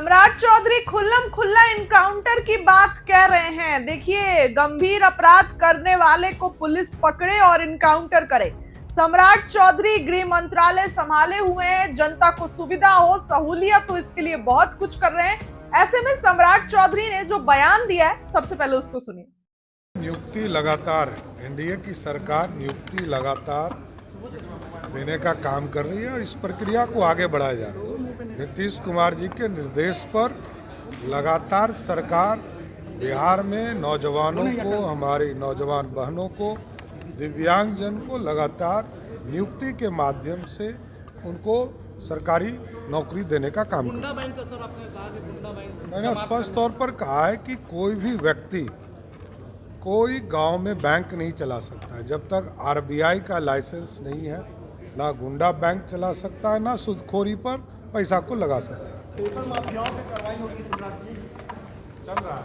सम्राट चौधरी खुल्लम खुल्ला इनकाउंटर की बात कह रहे हैं। देखिए, गंभीर अपराध करने वाले को पुलिस पकड़े और इनकाउंटर करे। सम्राट चौधरी गृह मंत्रालय संभाले हुए हैं, जनता को सुविधा हो, सहूलियत हो, इसके लिए बहुत कुछ कर रहे हैं। ऐसे में सम्राट चौधरी ने जो बयान दिया है, सबसे पहले उसको सुनिए। नियुक्ति लगातार एनडीए की सरकार नियुक्ति लगातार देने का काम कर रही है और इस प्रक्रिया को आगे बढ़ाया जा रहा है। नीतीश कुमार जी के निर्देश पर लगातार सरकार बिहार में नौजवानों को, हमारी नौजवान बहनों को, दिव्यांगजन को लगातार नियुक्ति के माध्यम से उनको सरकारी नौकरी देने का काम कर रहा है। मैंने स्पष्ट तौर पर कहा है कि कोई भी व्यक्ति कोई गांव में बैंक नहीं चला सकता है जब तक आरबीआई का लाइसेंस नहीं है। ना गुंडा बैंक चला सकता है, ना सूदखोरी पर पैसा को लगा सकता है। टोटल माफियाओं पे कार्रवाई होगी, चल रहा है।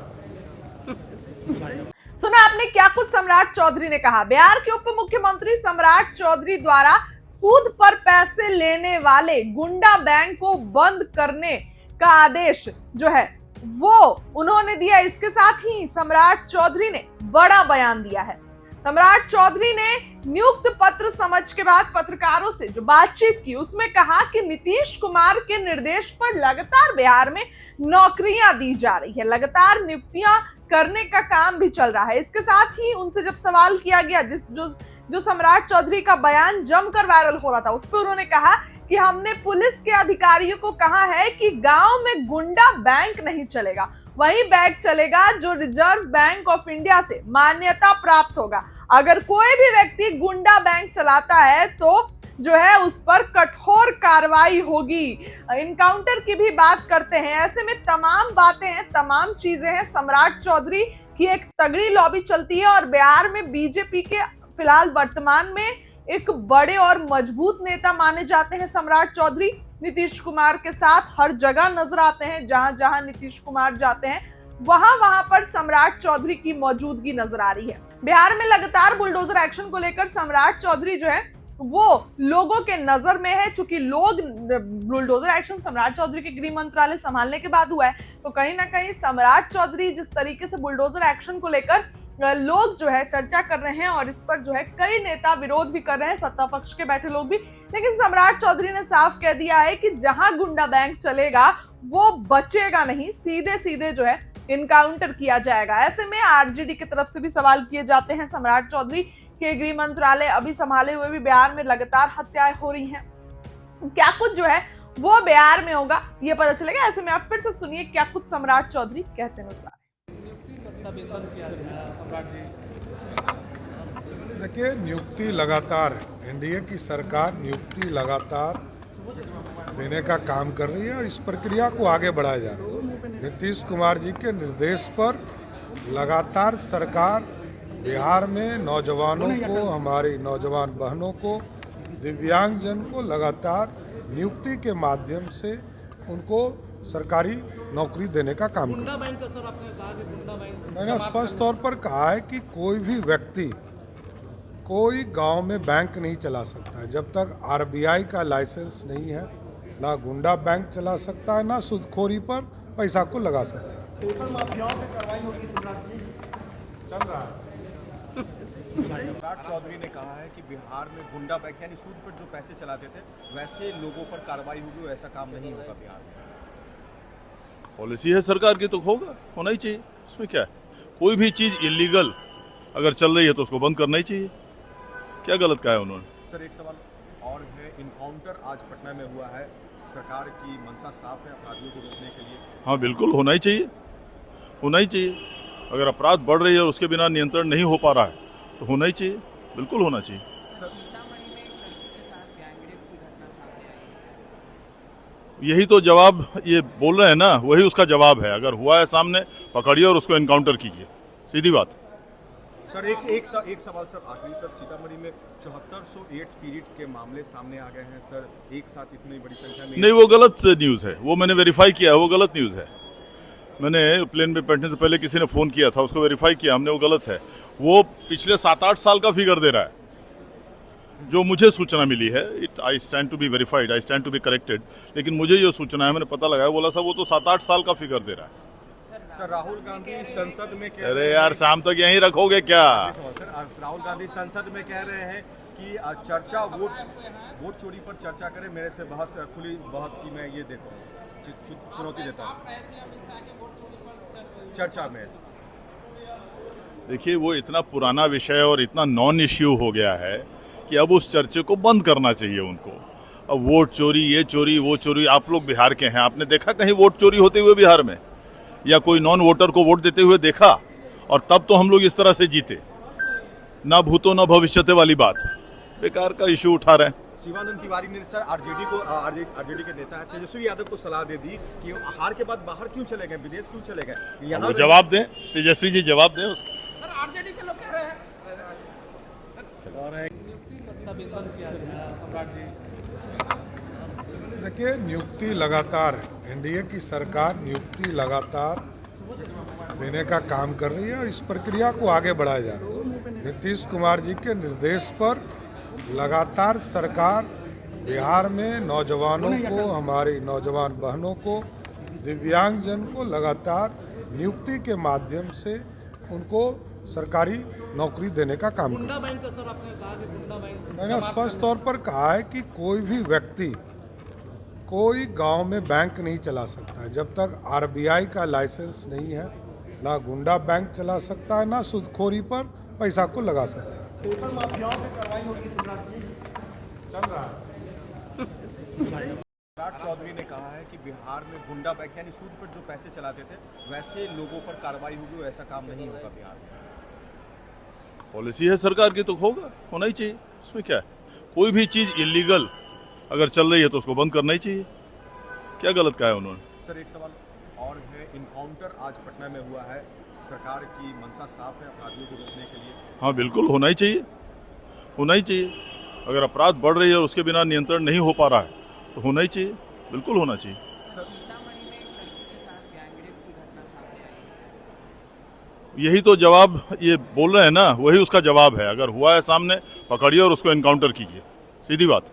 सुना आपने क्या कुछ सम्राट चौधरी ने कहा। बिहार के उप मुख्यमंत्री सम्राट चौधरी द्वारा सूद पर पैसे लेने वाले गुंडा बैंक को बंद करने का आदेश जो है वो उन्होंने दिया। इसके साथ ही सम्राट चौधरी ने बड़ा बयान दिया है। सम्राट चौधरी ने नियुक्त पत्र समझ के बाद पत्रकारों से जो बातचीत की, उसमें कहा कि नीतीश कुमार के निर्देश पर लगातार बिहार में नौकरियां दी जा रही है, लगातार नियुक्तियां करने का काम भी चल रहा है। इसके साथ ही उनसे जब सवाल किया गया, जो सम्राट चौधरी का बयान जमकर वायरल हो रहा था, उस पर उन्होंने कहा कि हमने पुलिस के अधिकारियों को कहा है कि गांव में गुंडा बैंक नहीं चलेगा, वही बैंक चलेगा जो रिजर्व बैंक ऑफ इंडिया से मान्यता प्राप्त होगा। अगर कोई भी व्यक्ति गुंडा बैंक चलाता है तो जो है उस पर कठोर कार्रवाई होगी। इनकाउंटर की भी बात करते हैं। ऐसे में तमाम बातें हैं, तमाम चीजें हैं। सम्राट चौधरी की एक तगड़ी लॉबी चलती है और बिहार में बीजेपी के फिलहाल वर्तमान में एक बड़े और मजबूत नेता माने जाते हैं सम्राट चौधरी। नीतीश कुमार के साथ हर जगह नजर आते हैं, जहां जहां नीतीश कुमार जाते हैं वहां पर सम्राट चौधरी की मौजूदगी नजर आ रही है। बिहार में लगातार बुलडोजर एक्शन को लेकर सम्राट चौधरी जो है वो लोगों के नजर में है। चूंकि लोग बुलडोजर एक्शन सम्राट चौधरी के गृह मंत्रालय संभालने के बाद हुआ है, तो कहीं ना कहीं सम्राट चौधरी जिस तरीके से बुलडोजर एक्शन को लेकर लोग जो है चर्चा कर रहे हैं और इस पर जो है कई नेता विरोध भी कर रहे हैं, सत्ता पक्ष के बैठे लोग भी। लेकिन सम्राट चौधरी ने साफ कह दिया है कि जहां गुंडा बैंक चलेगा वो बचेगा नहीं, सीधे सीधे जो है इनकाउंटर किया जाएगा। ऐसे में आरजेडी की तरफ से भी सवाल किए जाते हैं। सम्राट चौधरी के गृह मंत्रालय अभी संभाले हुए भी बिहार में लगातार हत्याएं हो रही हैं, क्या कुछ जो है वो बिहार में होगा ये पता चलेगा। ऐसे में आप फिर से सुनिए क्या कुछ सम्राट चौधरी कहते हैं। देखिए, नियुक्ति लगातार एनडीए की सरकार नियुक्ति लगातार देने का काम कर रही है और इस प्रक्रिया को आगे बढ़ाया जा रहा है। नीतीश कुमार जी के निर्देश पर लगातार सरकार बिहार में नौजवानों को, हमारी नौजवान बहनों को, दिव्यांगजन को लगातार नियुक्ति के माध्यम से उनको सरकारी नौकरी देने का काम कर रहा है। मैंने स्पष्ट तौर पर कहा है कि कोई भी व्यक्ति कोई गांव में बैंक नहीं चला सकता है जब तक आरबीआई का लाइसेंस नहीं है। ना गुंडा बैंक चला सकता है, ना सूदखोरी पर पैसा को लगा सकता है। टोटल माफियाओं पे कार्रवाई होगी, चल रहा है। सम्राट चौधरी ने कहा है कि बिहार में गुंडा बैंक यानी सूद पर जो पैसे चलाते थे वैसे लोगों पर कार्रवाई होगी, ऐसा काम नहीं होगा बिहार में। पॉलिसी है सरकार की तो होना ही चाहिए। उसमें क्या है, कोई भी चीज इलीगल अगर चल रही है तो उसको बंद करना ही चाहिए। क्या गलत कहा है उन्होंने। सर एक सवाल और है, इनकाउंटर आज पटना में हुआ है, सरकार की मंशा साफ है अपराधियों को रोकने के लिए। हाँ बिल्कुल होना ही चाहिए, होना ही चाहिए। अगर अपराध बढ़ रही है और उसके बिना नियंत्रण नहीं हो पा रहा है तो होना ही चाहिए, बिल्कुल होना चाहिए। यही तो जवाब ये बोल रहे हैं ना, वही उसका जवाब है। अगर हुआ है सामने, पकड़िए और उसको एनकाउंटर कीजिए, सीधी बात। सर एक सवाल सर आखिरी। सर सीतामढ़ी में 7400 एड्स पीरियड के मामले सामने आ गए हैं सर, एक साथ इतनी बड़ी संख्या में। नहीं, वो गलत न्यूज़ है, वो मैंने वेरीफाई किया है, वो गलत न्यूज़ है। मैंने प्लेन में बैठने से पहले किसी ने फ़ोन किया था, उसको वेरीफाई किया हमने, वो गलत है। वो पिछले 7-8 साल का फिगर दे रहा है। जो मुझे सूचना मिली है, I stand to be verified, I stand to be corrected, लेकिन मुझे जो सूचना है, मैंने पता लगाया, बोला साहब वो तो 7-8 साल का फिगर दे रहा है। सर राहुल गांधी संसद में कह अरे यार शाम तक यहीं रखोगे क्या? सर राहुल गांधी संसद में कह रहे हैं कि चर्चा वोट चोरी पर चर्चा करें, मेरे से बहस खुली बहस की मैं ये देता हूँ, चुनौती देता हूँ चर्चा में। देखिए वो इतना पुराना विषय और इतना नॉन इश्यू हो गया है कि अब उस चर्चे को बंद करना चाहिए उनको। अब वोट चोरी, ये चोरी, वो चोरी, आप लोग बिहार के हैं, आपने देखा कहीं वोट चोरी होते हुए बिहार में, या कोई नॉन वोटर को वोट देते हुए देखा? और तब तो हम लोग इस तरह से जीते, ना भूतो ना भविष्यते वाली बात, बेकार का इश्यू उठा रहे हैं। शिवानंद तिवारी ने सर आरजेडी के नेता तेजस्वी यादव को सलाह दे दी कि हार के बाद बाहर क्यों चले गए, विदेश क्यों चले गए। वो जवाब दें, तेजस्वी जी जवाब दें उसका। आरजेडी के लोग कह रहे हैं देखिए, नियुक्ति लगातार एनडीए की सरकार नियुक्ति लगातार देने का काम कर रही है और इस प्रक्रिया को आगे बढ़ाया जा रहा है। नीतीश कुमार जी के निर्देश पर लगातार सरकार बिहार में नौजवानों को, हमारी नौजवान बहनों को, दिव्यांगजन को लगातार नियुक्ति के माध्यम से उनको सरकारी नौकरी देने का काम कर रहा है। मैंने स्पष्ट तौर पर कहा है कि कोई भी व्यक्ति कोई गांव में बैंक नहीं चला सकता है जब तक आरबीआई का लाइसेंस नहीं है। ना गुंडा बैंक चला सकता है, ना सूदखोरी पर पैसा को लगा सकता है। चल रहा है। सम्राट चौधरी ने कहा है कि बिहार में गुंडा बैंक यानी सूद पर जो पैसे चलाते थे वैसे लोगों पर कार्रवाई होगी, ऐसा काम नहीं होगा बिहार में। पॉलिसी है सरकार की तो होना ही चाहिए, उसमें क्या है। कोई भी चीज इलीगल अगर चल रही है तो उसको बंद करना ही चाहिए। क्या गलत कहा है उन्होंने? सर एक सवाल और है, इनकाउंटर आज पटना में हुआ है, सरकार की मंशा साफ है अपराधियों को रोकने के लिए। हाँ बिल्कुल होना ही चाहिए, होना ही चाहिए। अगर अपराध बढ़ रही है और उसके बिना नियंत्रण नहीं हो पा रहा है तो होना ही चाहिए, बिल्कुल होना चाहिए। यही तो जवाब ये बोल रहे हैं ना, वही उसका जवाब है। अगर हुआ है सामने, पकड़िए और उसको एनकाउंटर कीजिए, सीधी बात।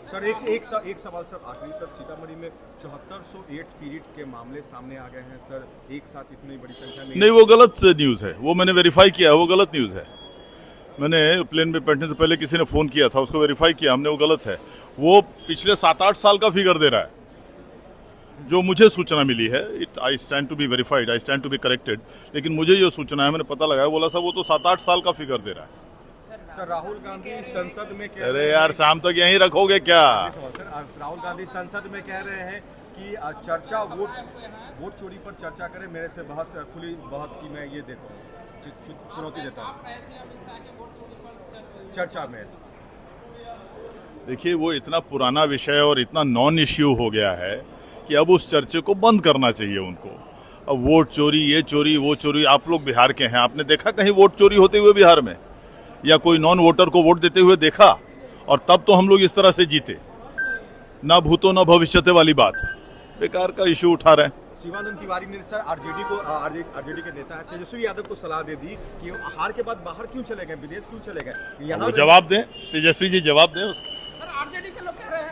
सर एक सवाल सर आखिरी, सर सीतामढ़ी में 7400 एड्स पीड़ित के मामले सामने आ गए हैं सर, एक साथ इतनी बड़ी संख्या में। नहीं, वो गलत न्यूज़ है, वो मैंने वेरीफाई किया, वो गलत न्यूज़ है। मैंने प्लेन में बैठने से पहले किसी ने फ़ोन किया था, उसको वेरीफाई किया हमने, वो गलत है। वो पिछले 7-8 साल का फिगर दे रहा है। जो मुझे सूचना मिली है, I stand to be verified, I stand to be corrected, लेकिन मुझे जो सूचना है, मैंने पता लगाया, बोला साहब वो तो 7-8 साल का फिगर दे रहा है। सर राहुल गांधी संसद में कह अरे यार शाम तक यहीं रखोगे क्या? सर राहुल गांधी संसद में कह रहे हैं कि चर्चा वोट चोरी पर चर्चा करें, मेरे से बहस खुली बहस की मैं ये देता हूँ, चुनौती देता हूँ चर्चा में। देखिए वो इतना पुराना विषय और इतना नॉन इश्यू हो गया है कि अब उस चर्चे को बंद करना चाहिए उनको। अब वोट चोरी, ये चोरी, वो चोरी, आप लोग बिहार के हैं, आपने देखा कहीं वोट चोरी होते हुए बिहार में, या कोई नॉन वोटर को वोट देते हुए देखा? और तब तो हम लोग इस तरह से जीते, ना भूतो ना भविष्यते वाली बात, बेकार का इश्यू उठा रहे हैं। शिवानंद तिवारी ने सर आरजेडी के नेता है तेजस्वी यादव को सलाह दे दी कि हार के बाद बाहर क्यों चले गए, विदेश क्यों चले गए। वो जवाब दें, तेजस्वी जी जवाब दें उसका। आरजेडी के लोग कह रहे हैं